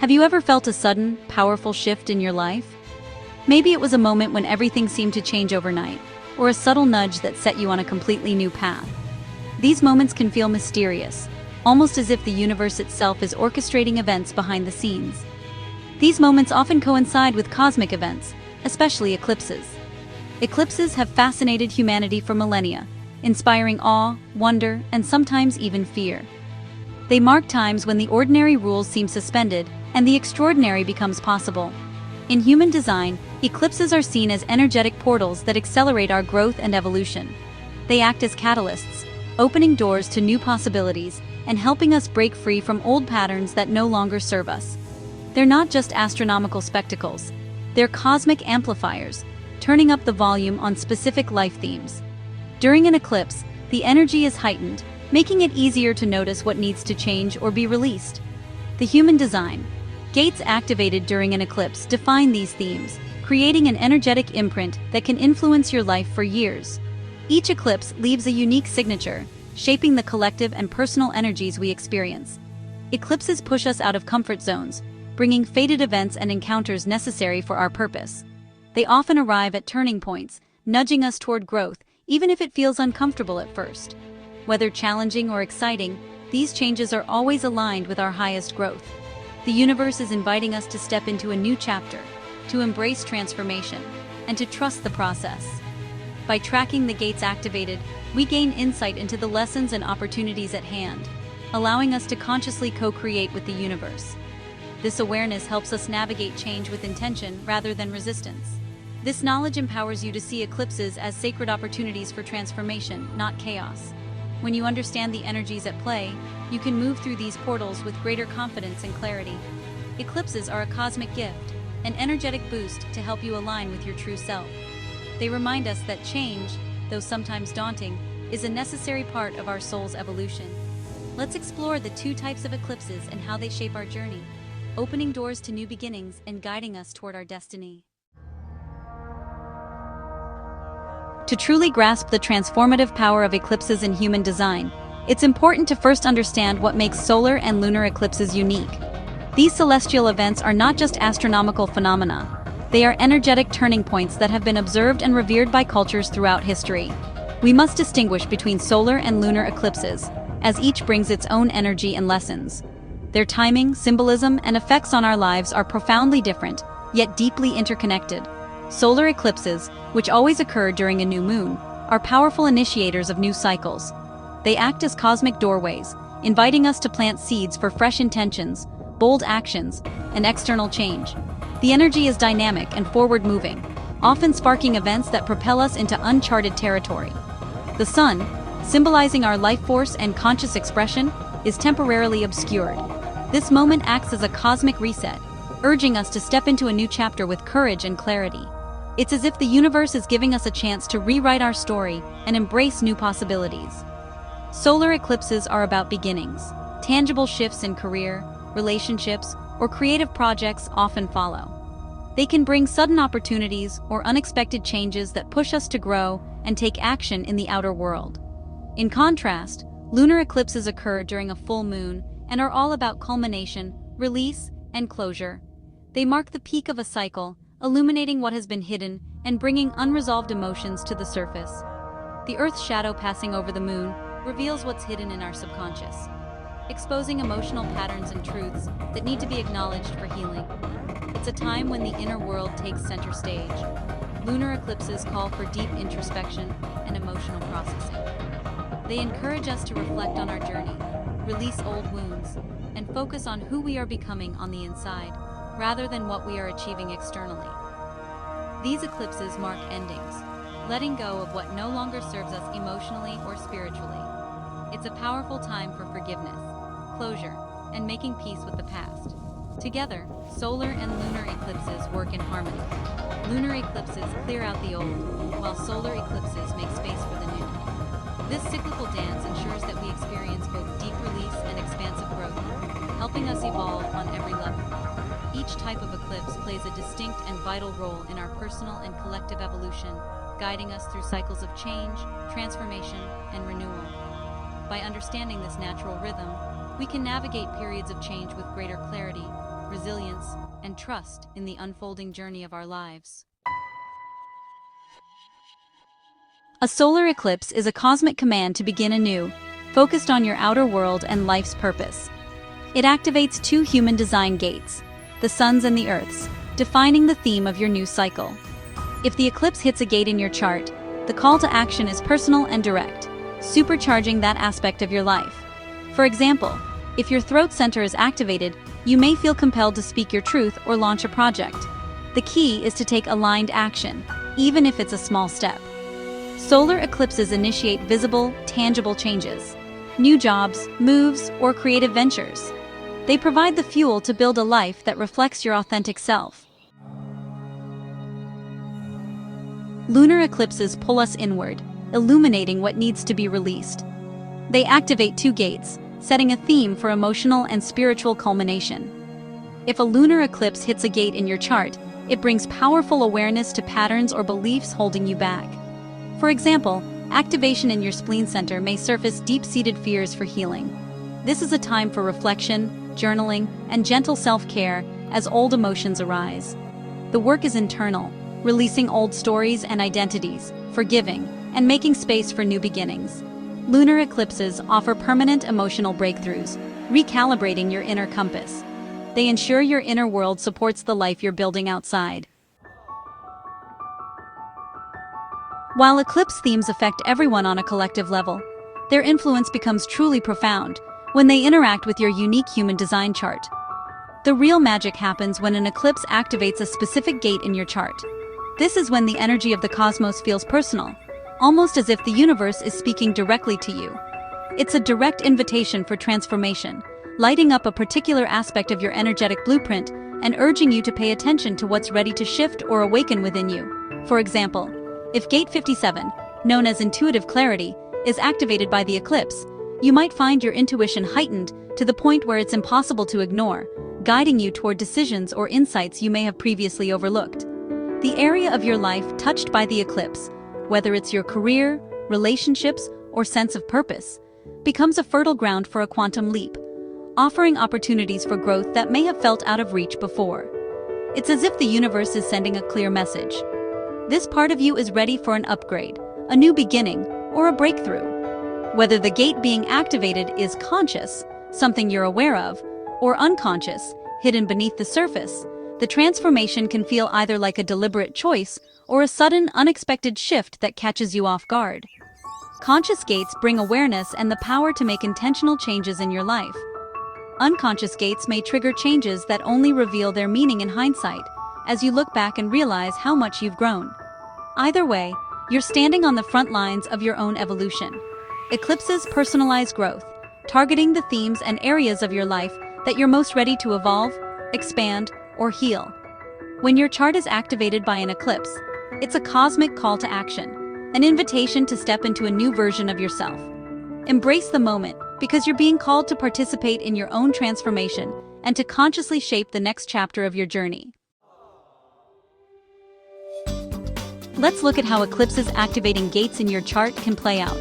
Have you ever felt a sudden, powerful shift in your life? Maybe it was a moment when everything seemed to change overnight, or a subtle nudge that set you on a completely new path. These moments can feel mysterious, almost as if the universe itself is orchestrating events behind the scenes. These moments often coincide with cosmic events, especially eclipses. Eclipses have fascinated humanity for millennia, inspiring awe, wonder, and sometimes even fear. They mark times when the ordinary rules seem suspended and the extraordinary becomes possible. In human design, eclipses are seen as energetic portals that accelerate our growth and evolution. They act as catalysts, opening doors to new possibilities and helping us break free from old patterns that no longer serve us. They're not just astronomical spectacles, they're cosmic amplifiers, turning up the volume on specific life themes. During an eclipse, the energy is heightened, making it easier to notice what needs to change or be released. The human design. Gates activated during an eclipse define these themes, creating an energetic imprint that can influence your life for years. Each eclipse leaves a unique signature, shaping the collective and personal energies we experience. Eclipses push us out of comfort zones, bringing fated events and encounters necessary for our purpose. They often arrive at turning points, nudging us toward growth, even if it feels uncomfortable at first. Whether challenging or exciting, these changes are always aligned with our highest growth. The universe is inviting us to step into a new chapter, to embrace transformation, and to trust the process. By tracking the gates activated, we gain insight into the lessons and opportunities at hand, allowing us to consciously co-create with the universe. This awareness helps us navigate change with intention rather than resistance. This knowledge empowers you to see eclipses as sacred opportunities for transformation, not chaos. When you understand the energies at play, you can move through these portals with greater confidence and clarity. Eclipses are a cosmic gift, an energetic boost to help you align with your true self. They remind us that change, though sometimes daunting, is a necessary part of our soul's evolution. Let's explore the two types of eclipses and how they shape our journey, opening doors to new beginnings and guiding us toward our destiny. To truly grasp the transformative power of eclipses in human design, it's important to first understand what makes solar and lunar eclipses unique. These celestial events are not just astronomical phenomena. They are energetic turning points that have been observed and revered by cultures throughout history. We must distinguish between solar and lunar eclipses, as each brings its own energy and lessons. Their timing, symbolism, and effects on our lives are profoundly different, yet deeply interconnected. Solar eclipses, which always occur during a new moon, are powerful initiators of new cycles. They act as cosmic doorways, inviting us to plant seeds for fresh intentions, bold actions, and external change. The energy is dynamic and forward-moving, often sparking events that propel us into uncharted territory. The sun, symbolizing our life force and conscious expression, is temporarily obscured. This moment acts as a cosmic reset, urging us to step into a new chapter with courage and clarity. It's as if the universe is giving us a chance to rewrite our story and embrace new possibilities. Solar eclipses are about beginnings. Tangible shifts in career, relationships, or creative projects often follow. They can bring sudden opportunities or unexpected changes that push us to grow and take action in the outer world. In contrast, lunar eclipses occur during a full moon and are all about culmination, release, and closure. They mark the peak of a cycle, illuminating what has been hidden and bringing unresolved emotions to the surface. The Earth's shadow passing over the moon reveals what's hidden in our subconscious, exposing emotional patterns and truths that need to be acknowledged for healing. It's a time when the inner world takes center stage. Lunar eclipses call for deep introspection and emotional processing. They encourage us to reflect on our journey, release old wounds, and focus on who we are becoming on the inside, rather than what we are achieving externally. These eclipses mark endings, letting go of what no longer serves us emotionally or spiritually. It's a powerful time for forgiveness, closure, and making peace with the past. Together, solar and lunar eclipses work in harmony. Lunar eclipses clear out the old, while solar eclipses make space for the new. This cyclical dance ensures that we experience both deep release and expansive growth, helping us evolve on every level. Each type of eclipse plays a distinct and vital role in our personal and collective evolution, guiding us through cycles of change, transformation, and renewal. By understanding this natural rhythm, we can navigate periods of change with greater clarity, resilience, and trust in the unfolding journey of our lives. A solar eclipse is a cosmic command to begin anew, focused on your outer world and life's purpose. It activates two human-design gates, the Sun's and the Earth's, defining the theme of your new cycle. If the eclipse hits a gate in your chart, the call to action is personal and direct, supercharging that aspect of your life. For example, if your throat center is activated, you may feel compelled to speak your truth or launch a project. The key is to take aligned action, even if it's a small step. Solar eclipses initiate visible, tangible changes, new jobs, moves, or creative ventures. They provide the fuel to build a life that reflects your authentic self. Lunar eclipses pull us inward, illuminating what needs to be released. They activate two gates, setting a theme for emotional and spiritual culmination. If a lunar eclipse hits a gate in your chart, it brings powerful awareness to patterns or beliefs holding you back. For example, activation in your spleen center may surface deep-seated fears for healing. This is a time for reflection, journaling, and gentle self-care as old emotions arise. The work is internal, releasing old stories and identities, forgiving, and making space for new beginnings. Lunar eclipses offer permanent emotional breakthroughs, recalibrating your inner compass. They ensure your inner world supports the life you're building outside. While eclipse themes affect everyone on a collective level, their influence becomes truly profound when they interact with your unique human design chart. The real magic happens when an eclipse activates a specific gate in your chart. This is when the energy of the cosmos feels personal, almost as if the universe is speaking directly to you. It's a direct invitation for transformation, lighting up a particular aspect of your energetic blueprint and urging you to pay attention to what's ready to shift or awaken within you. For example, if Gate 57, known as intuitive clarity, is activated by the eclipse, you might find your intuition heightened to the point where it's impossible to ignore, guiding you toward decisions or insights you may have previously overlooked. The area of your life touched by the eclipse, whether it's your career, relationships, or sense of purpose, becomes a fertile ground for a quantum leap, offering opportunities for growth that may have felt out of reach before. It's as if the universe is sending a clear message. This part of you is ready for an upgrade, a new beginning, or a breakthrough. Whether the gate being activated is conscious, something you're aware of, or unconscious, hidden beneath the surface, the transformation can feel either like a deliberate choice or a sudden, unexpected shift that catches you off guard. Conscious gates bring awareness and the power to make intentional changes in your life. Unconscious gates may trigger changes that only reveal their meaning in hindsight, as you look back and realize how much you've grown. Either way, you're standing on the front lines of your own evolution. Eclipses personalize growth, targeting the themes and areas of your life that you're most ready to evolve, expand, or heal. When your chart is activated by an eclipse, it's a cosmic call to action, an invitation to step into a new version of yourself. Embrace the moment, because you're being called to participate in your own transformation and to consciously shape the next chapter of your journey. Let's look at how eclipses activating gates in your chart can play out.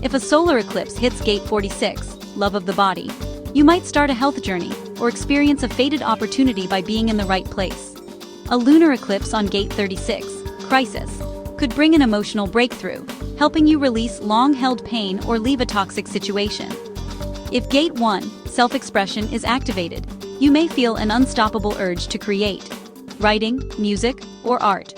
If a solar eclipse hits gate 46, love of the body, you might start a health journey or experience a fated opportunity by being in the right place. A lunar eclipse on gate 36, crisis, could bring an emotional breakthrough, helping you release long-held pain or leave a toxic situation. If gate 1, self-expression, is activated, you may feel an unstoppable urge to create writing, music, or art.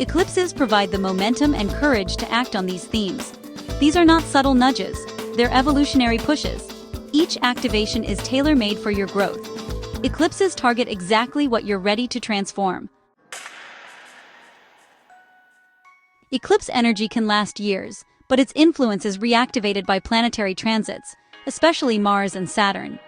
Eclipses provide the momentum and courage to act on these themes. These are not subtle nudges, they're evolutionary pushes. Each activation is tailor-made for your growth. Eclipses target exactly what you're ready to transform. Eclipse energy can last years, but its influence is reactivated by planetary transits, especially Mars and Saturn.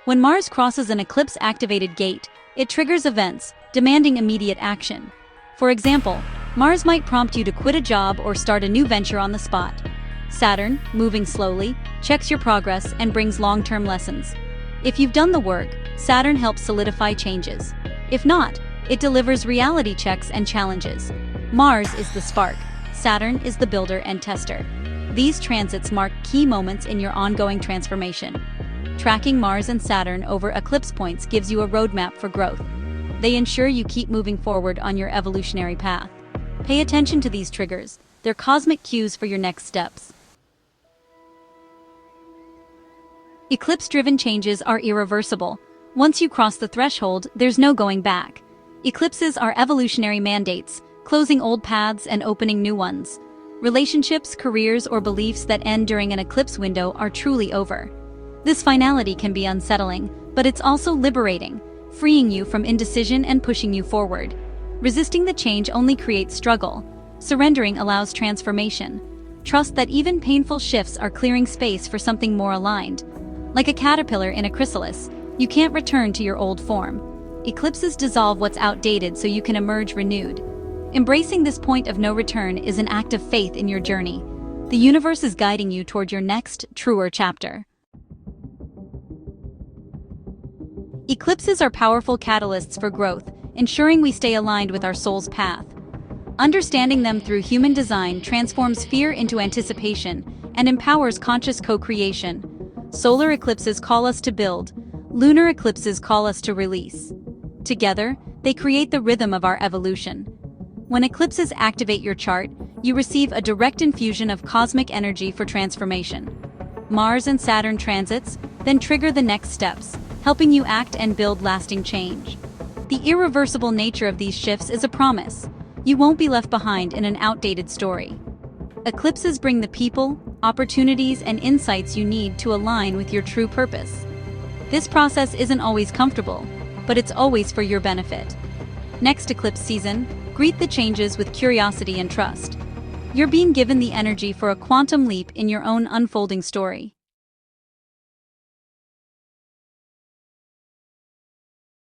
When Mars crosses an eclipse-activated gate, it triggers events, demanding immediate action. For example, Mars might prompt you to quit a job or start a new venture on the spot. Saturn, moving slowly, checks your progress and brings long-term lessons. If you've done the work, Saturn helps solidify changes. If not, it delivers reality checks and challenges. Mars is the spark, Saturn is the builder and tester. These transits mark key moments in your ongoing transformation. Tracking Mars and Saturn over eclipse points gives you a roadmap for growth. They ensure you keep moving forward on your evolutionary path. Pay attention to these triggers. They're cosmic cues for your next steps. Eclipse-driven changes are irreversible. Once you cross the threshold, there's no going back. Eclipses are evolutionary mandates, closing old paths and opening new ones. Relationships, careers, or beliefs that end during an eclipse window are truly over. This finality can be unsettling, but it's also liberating, freeing you from indecision and pushing you forward. Resisting the change only creates struggle. Surrendering allows transformation. Trust that even painful shifts are clearing space for something more aligned. Like a caterpillar in a chrysalis, you can't return to your old form. Eclipses dissolve what's outdated so you can emerge renewed. Embracing this point of no return is an act of faith in your journey. The universe is guiding you toward your next, truer chapter. Eclipses are powerful catalysts for growth, ensuring we stay aligned with our soul's path. Understanding them through human design transforms fear into anticipation and empowers conscious co-creation. Solar eclipses call us to build, lunar eclipses call us to release. Together, they create the rhythm of our evolution. When eclipses activate your chart, you receive a direct infusion of cosmic energy for transformation. Mars and Saturn transits then trigger the next steps, helping you act and build lasting change. The irreversible nature of these shifts is a promise. You won't be left behind in an outdated story. Eclipses bring the people, opportunities, and insights you need to align with your true purpose. This process isn't always comfortable, but it's always for your benefit. Next eclipse season, greet the changes with curiosity and trust. You're being given the energy for a quantum leap in your own unfolding story.